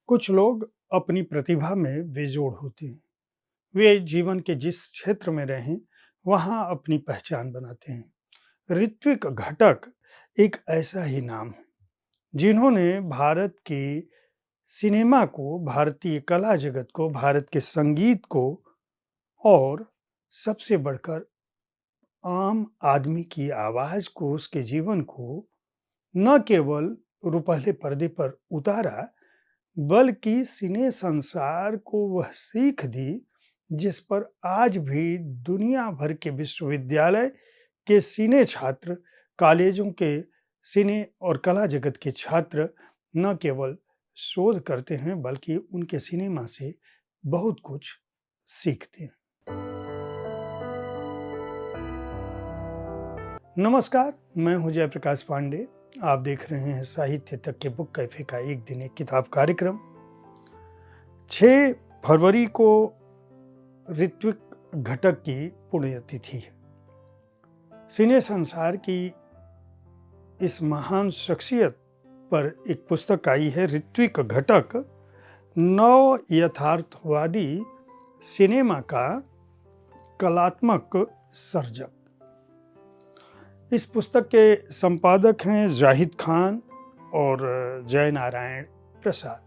कुछ लोग अपनी प्रतिभा में बेजोड़ होते हैं। वे जीवन के जिस क्षेत्र में रहें, वहाँ अपनी पहचान बनाते हैं। ऋत्विक घटक एक ऐसा ही नाम है, जिन्होंने भारत के सिनेमा को, भारतीय कला जगत को, भारत के संगीत को और सबसे बढ़कर आम आदमी की आवाज़ को, उसके जीवन को न केवल रुपहले पर्दे पर उतारा, बल्कि सिने संसार को वह सीख दी जिस पर आज भी दुनिया भर के विश्वविद्यालय के सिने छात्र, कॉलेजों के सिने और कला जगत के छात्र न केवल शोध करते हैं बल्कि उनके सिनेमा से बहुत कुछ सीखते हैं। नमस्कार, मैं हूं जयप्रकाश पांडे। आप देख रहे हैं साहित्य तक के बुक कैफे का एक दिन एक किताब कार्यक्रम। 6 फरवरी को ऋत्विक घटक की पुण्यतिथि है। सिने संसार की इस महान शख्सियत पर एक पुस्तक आई है, ऋत्विक घटक, नव यथार्थवादी सिनेमा का कलात्मक सर्जक। इस पुस्तक के संपादक हैं जाहिद खान और जय नारायण प्रसाद।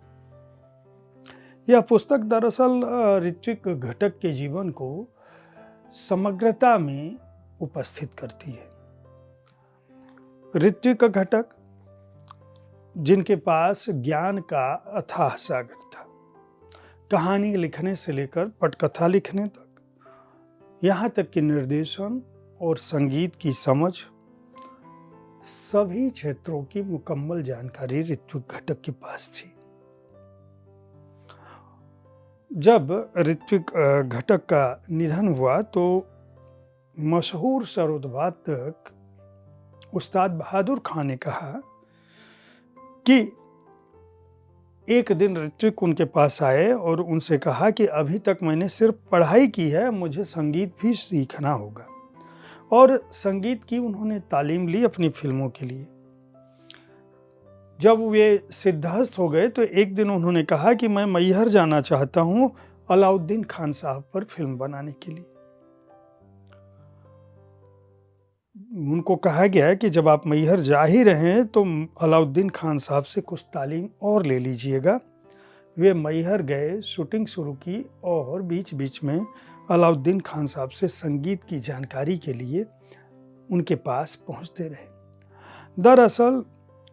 यह पुस्तक दरअसल ऋत्विक घटक के जीवन को समग्रता में उपस्थित करती है। ऋत्विक घटक, जिनके पास ज्ञान का अथाह सागर था, कहानी लिखने से लेकर पटकथा लिखने तक, यहाँ तक कि निर्देशन और संगीत की समझ, सभी क्षेत्रों की मुकम्मल जानकारी ऋत्विक घटक के पास थी। जब ऋत्विक घटक का निधन हुआ तो मशहूर सरोदवादक उस्ताद बहादुर खान ने कहा कि एक दिन ऋत्विक उनके पास आए और उनसे कहा कि अभी तक मैंने सिर्फ पढ़ाई की है, मुझे संगीत भी सीखना होगा। और संगीत की उन्होंने तालीम ली अपनी फिल्मों के लिए। जब वे सिद्धहस्त हो गए तो एक दिन उन्होंने कहा कि मैं मैहर जाना चाहता हूं अलाउद्दीन खान साहब पर फिल्म बनाने के लिए। उनको कहा गया कि जब आप मैहर जा ही रहे हैं तो अलाउद्दीन खान साहब से कुछ तालीम और ले लीजिएगा। वे मैहर गए, शूटिंग शुरू की और बीच बीच में अलाउद्दीन खान साहब से संगीत की जानकारी के लिए उनके पास पहुंचते रहे। दरअसल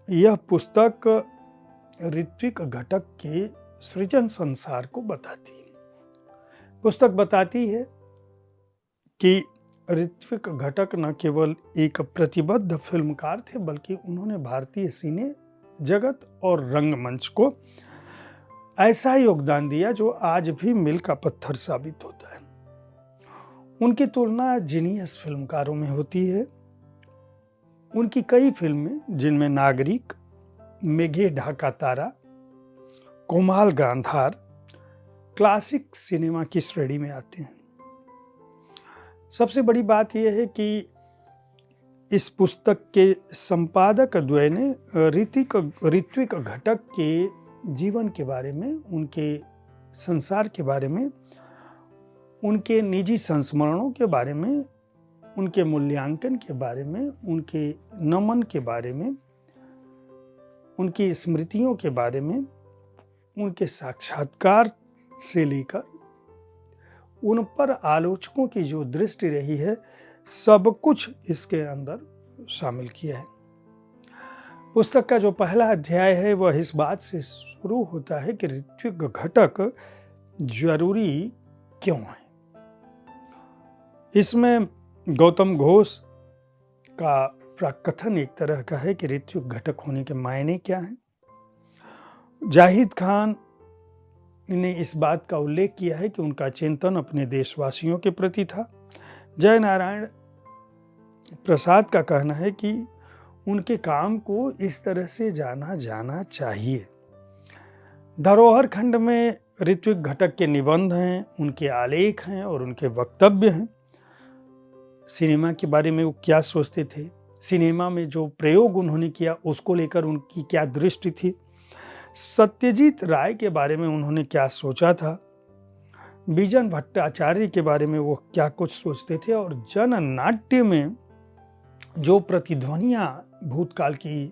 यह पुस्तक ऋत्विक घटक के सृजन संसार को बताती है। पुस्तक बताती है कि ऋत्विक घटक न केवल एक प्रतिबद्ध फिल्मकार थे, बल्कि उन्होंने भारतीय सिने जगत और रंगमंच को ऐसा योगदान दिया जो आज भी मील का पत्थर साबित होता है। उनकी तुलना जीनियस फिल्मकारों में होती है। उनकी कई फिल्में, जिनमें नागरिक, मेघे ढाका तारा, कोमाल गांधार, क्लासिक सिनेमा की श्रेणी में आते हैं। सबसे बड़ी बात यह है कि इस पुस्तक के संपादक द्वय ने ऋत्विक घटक के जीवन के बारे में, उनके संसार के बारे में, उनके निजी संस्मरणों के बारे में, उनके मूल्यांकन के बारे में, उनके नमन के बारे में, उनकी स्मृतियों के बारे में, उनके साक्षात्कार से लेकर उन पर आलोचकों की जो दृष्टि रही है, सब कुछ इसके अंदर शामिल किया है। पुस्तक का जो पहला अध्याय है वह इस बात से शुरू होता है कि ऋत्विक घटक जरूरी क्यों है। इसमें गौतम घोष का प्रकथन एक तरह का है कि ऋत्विक घटक होने के मायने क्या हैं। जाहिद खान ने इस बात का उल्लेख किया है कि उनका चिंतन अपने देशवासियों के प्रति था। जय नारायण प्रसाद का कहना है कि उनके काम को इस तरह से जाना चाहिए। धरोहर खंड में ऋत्विक घटक के निबंध हैं, उनके आलेख हैं और उनके वक्तव्य हैं। सिनेमा के बारे में वो क्या सोचते थे, सिनेमा में जो प्रयोग उन्होंने किया उसको लेकर उनकी क्या दृष्टि थी, सत्यजीत राय के बारे में उन्होंने क्या सोचा था, बिजन भट्टाचार्य के बारे में वो क्या कुछ सोचते थे, और जननाट्य में जो प्रतिध्वनियां भूतकाल की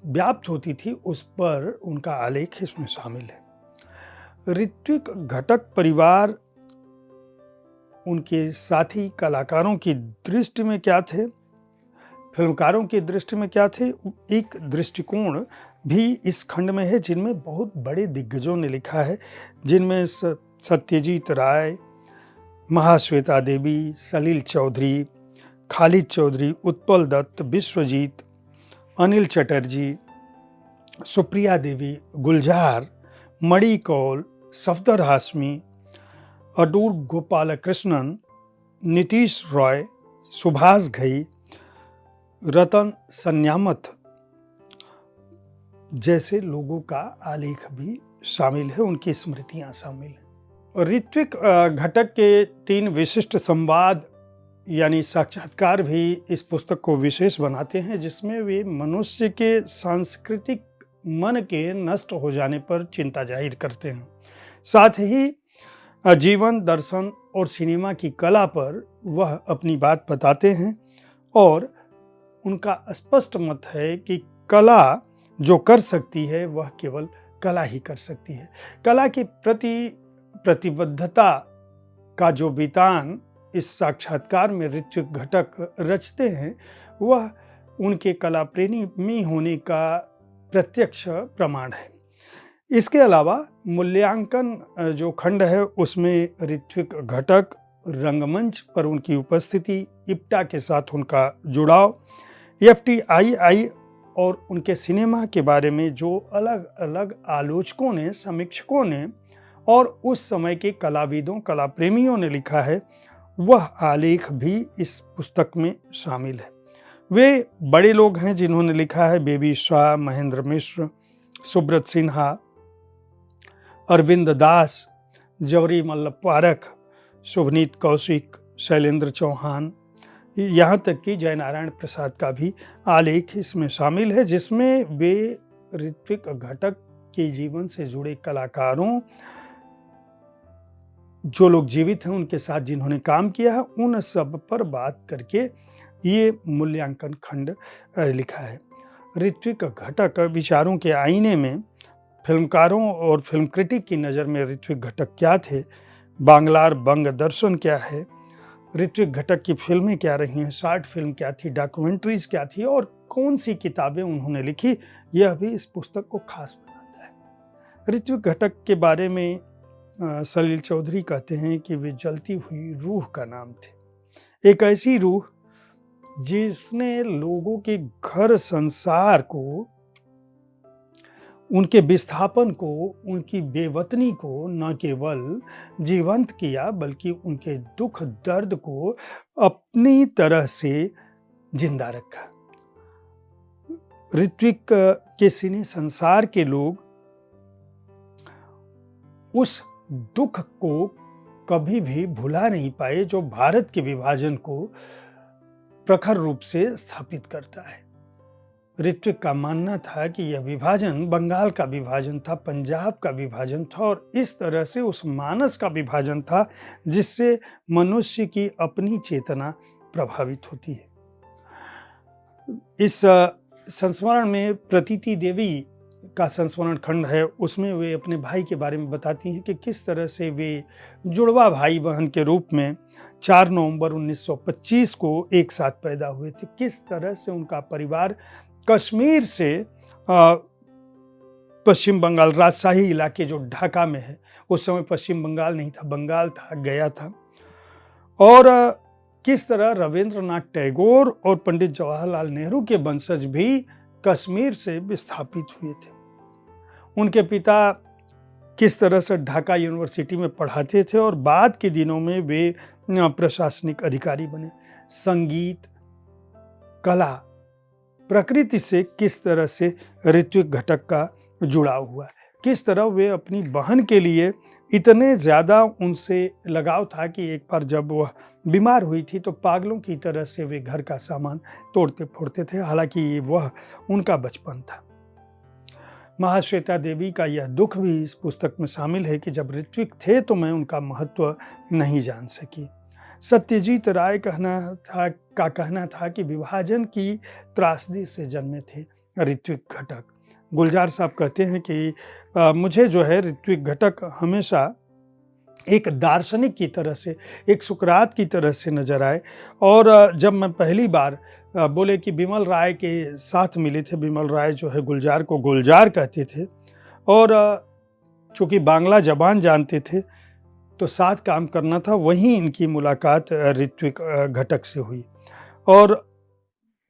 व्याप्त होती थी उस पर उनका आलेख इसमें शामिल है। ऋत्विक घटक परिवार उनके साथी कलाकारों की दृष्टि में क्या थे, फिल्मकारों की दृष्टि में क्या थे, एक दृष्टिकोण भी इस खंड में है जिनमें बहुत बड़े दिग्गजों ने लिखा है, जिनमें सत्यजीत राय, महाश्वेता देवी, सलील चौधरी, खालिद चौधरी, उत्पल दत्त, विश्वजीत, अनिल चटर्जी, सुप्रिया देवी, गुलजार, मणि कौल, सफदर हाशमी, अडूर गोपालकृष्णन, नीतीश रॉय, सुभाष घई, रतन सन्यामत जैसे लोगों का आलेख भी शामिल है, उनकी स्मृतियां शामिल हैं। ऋत्विक घटक के 3 विशिष्ट संवाद यानी साक्षात्कार भी इस पुस्तक को विशेष बनाते हैं, जिसमें वे मनुष्य के सांस्कृतिक मन के नष्ट हो जाने पर चिंता जाहिर करते हैं। साथ ही जीवन, दर्शन और सिनेमा की कला पर वह अपनी बात बताते हैं, और उनका स्पष्ट मत है कि कला जो कर सकती है वह केवल कला ही कर सकती है। कला के प्रति प्रतिबद्धता का जो वितान इस साक्षात्कार में ऋत्विक घटक रचते हैं, वह उनके कला प्रेमी होने का प्रत्यक्ष प्रमाण है। इसके अलावा मूल्यांकन जो खंड है उसमें ऋत्विक घटक, रंगमंच पर उनकी उपस्थिति, इप्टा के साथ उनका जुड़ाव, FTII और उनके सिनेमा के बारे में जो अलग अलग आलोचकों ने, समीक्षकों ने और उस समय के कलाविदों, कला प्रेमियों ने लिखा है, वह आलेख भी इस पुस्तक में शामिल है। वे बड़े लोग हैं जिन्होंने लिखा है, बेबी शाह, महेंद्र मिश्र, सुब्रत सिन्हा, अरविंद दास, जवरी मल्ल पारख, शुभनीत कौशिक, शैलेंद्र चौहान, यहाँ तक कि जयनारायण प्रसाद का भी आलेख इसमें शामिल है, जिसमें वे ऋत्विक घटक के जीवन से जुड़े कलाकारों, जो लोग जीवित हैं उनके साथ जिन्होंने काम किया है, उन सब पर बात करके ये मूल्यांकन खंड लिखा है। ऋत्विक घटक विचारों के आईने में फिल्मकारों और फिल्म क्रिटिक की नज़र में ऋत्विक घटक क्या थे, बांग्लार बंग दर्शन क्या है, ऋत्विक घटक की फिल्में क्या रही हैं, शॉर्ट फिल्म क्या थी, डॉक्यूमेंट्रीज क्या थी और कौन सी किताबें उन्होंने लिखी, यह भी इस पुस्तक को खास बनाता है। ऋत्विक घटक के बारे में सलील चौधरी कहते हैं कि वे जलती हुई रूह का नाम थे, एक ऐसी रूह जिसने लोगों के घर संसार को, उनके विस्थापन को, उनकी बेवतनी को न केवल जीवंत किया बल्कि उनके दुख दर्द को अपनी तरह से जिंदा रखा। ऋत्विक के सिने संसार के लोग उस दुख को कभी भी भुला नहीं पाए जो भारत के विभाजन को प्रखर रूप से स्थापित करता है। ऋत्विक का मानना था कि यह विभाजन बंगाल का विभाजन था, पंजाब का विभाजन था और इस तरह से उस मानस का विभाजन था जिससे मनुष्य की अपनी चेतना प्रभावित होती है। इस संस्मरण में प्रतीति देवी का संस्मरण खंड है, उसमें वे अपने भाई के बारे में बताती हैं कि किस तरह से वे जुड़वा भाई बहन के रूप में 4 नवंबर 1925 को एक साथ पैदा हुए थे, किस तरह से उनका परिवार कश्मीर से पश्चिम बंगाल, राजशाही इलाके जो ढाका में है, उस समय पश्चिम बंगाल नहीं था, बंगाल था, गया था, और किस तरह रविंद्रनाथ टैगोर और पंडित जवाहरलाल नेहरू के वंशज भी कश्मीर से विस्थापित हुए थे। उनके पिता किस तरह से ढाका यूनिवर्सिटी में पढ़ाते थे और बाद के दिनों में वे प्रशासनिक अधिकारी बने। संगीत, कला, प्रकृति से किस तरह से ऋत्विक घटक का जुड़ाव हुआ, किस तरह वे अपनी बहन के लिए इतने ज़्यादा उनसे लगाव था कि एक बार जब वह बीमार हुई थी तो पागलों की तरह से वे घर का सामान तोड़ते फोड़ते थे, हालांकि वह उनका बचपन था। महाश्वेता देवी का यह दुख भी इस पुस्तक में शामिल है कि जब ऋत्विक थे तो मैं उनका महत्व नहीं जान सकी। सत्यजीत राय का कहना था कि विभाजन की त्रासदी से जन्मे थे ऋत्विक घटक। गुलजार साहब कहते हैं कि मुझे जो है ऋत्विक घटक हमेशा एक दार्शनिक की तरह से, एक सुकरात की तरह से नजर आए। और जब मैं पहली बार बोले कि बिमल राय के साथ मिले थे, बिमल राय जो है गुलजार को गुलजार कहते थे और चूँकि बांग्ला ज़बान जानते थे तो साथ काम करना था, वहीं इनकी मुलाकात ऋत्विक घटक से हुई। और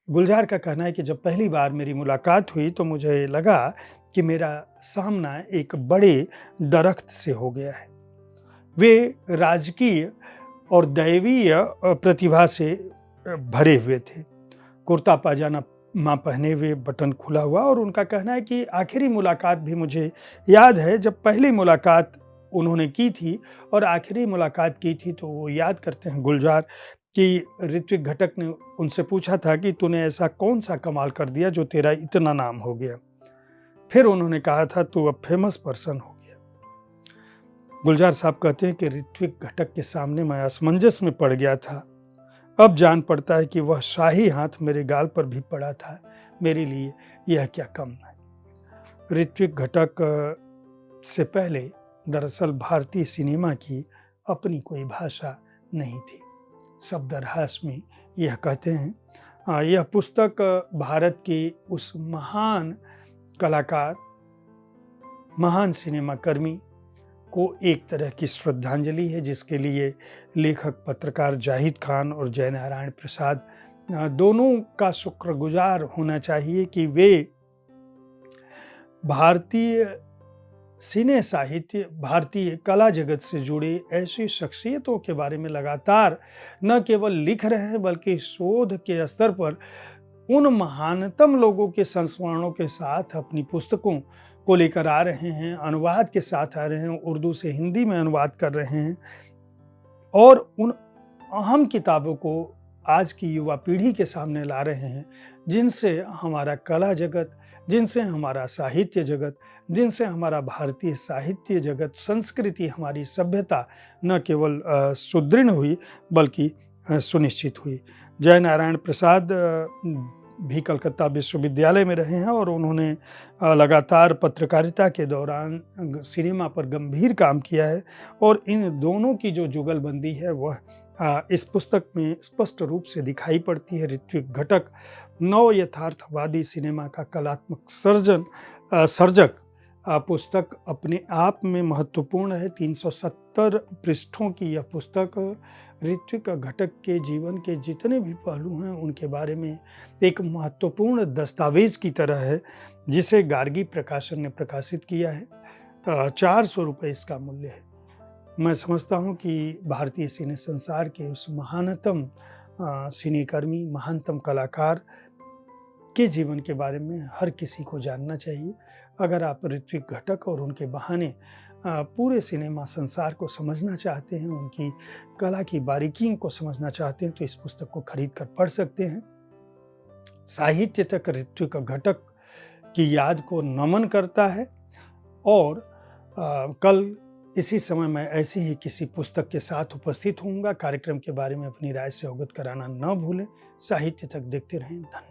गुलजार का कहना है कि जब पहली बार मेरी मुलाकात हुई तो मुझे लगा कि मेरा सामना एक बड़े दरख्त से हो गया है। वे राजकीय और दैवीय प्रतिभा से भरे हुए थे। कुर्ता पाजामा पहने हुए, बटन खुला हुआ, और उनका कहना है कि आखिरी मुलाकात भी मुझे याद है। जब पहली मुलाकात उन्होंने की थी और आखिरी मुलाकात की थी तो वो याद करते हैं गुलजार कि ऋत्विक घटक ने उनसे पूछा था कि तूने ऐसा कौन सा कमाल कर दिया जो तेरा इतना नाम हो गया। फिर उन्होंने कहा था तू अब फेमस पर्सन हो गया। गुलजार साहब कहते हैं कि ऋत्विक घटक के सामने मैं असमंजस में पड़ गया था। अब जान पड़ता है कि वह शाही हाथ मेरे गाल पर भी पड़ा था, मेरे लिए यह क्या कम है। ऋत्विक घटक से पहले दरअसल भारतीय सिनेमा की अपनी कोई भाषा नहीं थी। शब्दरहास में यह कहते हैं, यह पुस्तक भारत के उस महान कलाकार, महान सिनेमा कर्मी को एक तरह की श्रद्धांजलि है, जिसके लिए लेखक पत्रकार जाहिद खान और जयनारायण प्रसाद दोनों का शुक्रगुजार होना चाहिए कि वे भारतीय सिने साहित्य, भारतीय कला जगत से जुड़े ऐसी शख्सियतों के बारे में लगातार न केवल लिख रहे हैं बल्कि शोध के स्तर पर उन महानतम लोगों के संस्मरणों के साथ अपनी पुस्तकों को लेकर आ रहे हैं, अनुवाद के साथ आ रहे हैं, उर्दू से हिंदी में अनुवाद कर रहे हैं और उन अहम किताबों को आज की युवा पीढ़ी के सामने ला रहे हैं, जिनसे हमारा कला जगत, जिनसे हमारा साहित्य जगत, जिनसे हमारा भारतीय साहित्य जगत, संस्कृति, हमारी सभ्यता न केवल सुदृढ़ हुई बल्कि सुनिश्चित हुई। जयनारायण प्रसाद भी कलकत्ता विश्वविद्यालय में रहे हैं और उन्होंने लगातार पत्रकारिता के दौरान सिनेमा पर गंभीर काम किया है और इन दोनों की जो जुगलबंदी है वह इस पुस्तक में स्पष्ट रूप से दिखाई पड़ती है। ऋत्विक घटक नव यथार्थवादी सिनेमा का कलात्मक सर्जक पुस्तक अपने आप में महत्वपूर्ण है। 370 पृष्ठों की यह पुस्तक ऋत्विक घटक के जीवन के जितने भी पहलू हैं उनके बारे में एक महत्वपूर्ण दस्तावेज की तरह है, जिसे गार्गी प्रकाशन ने प्रकाशित किया है। 400 रुपये इसका मूल्य है। मैं समझता हूँ कि भारतीय सिने संसार के उस महानतम सिनेकर्मी, महानतम कलाकार के जीवन के बारे में हर किसी को जानना चाहिए। अगर आप ऋत्विक घटक और उनके बहाने पूरे सिनेमा संसार को समझना चाहते हैं, उनकी कला की बारीकियों को समझना चाहते हैं, तो इस पुस्तक को खरीद कर पढ़ सकते हैं। साहित्य तक ऋत्विक घटक की याद को नमन करता है और कल इसी समय मैं ऐसी ही किसी पुस्तक के साथ उपस्थित होऊंगा। कार्यक्रम के बारे में अपनी राय से अवगत कराना न भूलें। साहित्य तक देखते रहें। धन्यवाद।